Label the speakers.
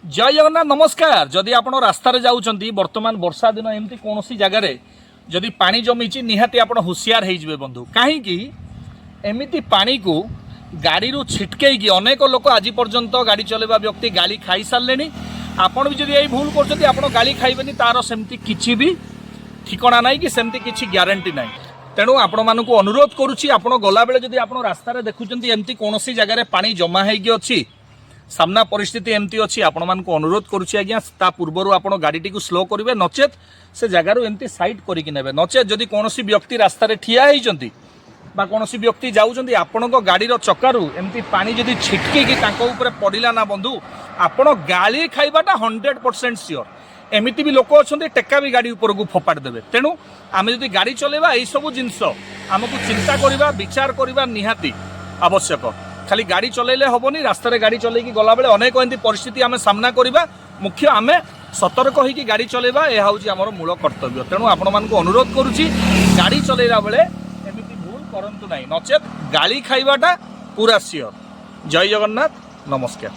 Speaker 1: जय जगन्नाथ नमस्कार। जदि आप रास्तार जाऊँगी बर्तमान वर्षा दिन एमती कौन जगार जदि पानी जमी निहाती आप हुसियार हो बंधु कहीं एमती पानी को गाड़ी छिटके अनेक लोक आज पर्यंत गाड़ी चलेवा व्यक्ति गाड़ी खाई सारे आपड़ भी जब यही भूल कर गाड़ी खाइबेनि तार सेमती किसी भी ठिकना ना कि सेमती किसी ग्यारंटी ना। तेणु आपण मानक अनुरोध करुच्ची आप गला बेले जदि आप रास्तार देखुं एमती कौन जगार पानी जमा होगी सामना परिस्थिति एमती अच्छी आपण मानक अनुरोध करुच्ची आज्ञा ता पूर्वर आप गाड़ी को स्लो करेंगे नचेत से जगार एमती साइड करके नेबे नचेत जदि कौन व्यक्ति रास्तार ठिया होती कौन व्यक्ति जाऊँच आपण गाड़ी चकारु एमती पानी जदि छिटकी पड़ा ना बंधु आपण गाड़ी खाइबाटा 100% सियोर। एमती भी लोक अच्छा टेका भी गाड़ी उपरकू फोपाड़ देवे। तेणु आम जदि गाड़ी चलेबा यही सब जिनस आमको चिंता करवा विचार करवा निहाती आवश्यक। खाली गाड़ी चलेले हेनी रास्तार गाड़ी चलैकी गला बेले अनेक एमती परिस्थिति आम सामना करवा मुख्य आम सतर्क होगी गाड़ी चलेबा यह हूँ आमर मूल कर्तव्य। तेणु आपण मानक अनुरोध करुच्ची गाड़ी चलेला बेले एमती भूल करंतु नहीं नचेत गाड़ी खाइबाटा पूरा सियोर। जय जगन्नाथ नमस्कार।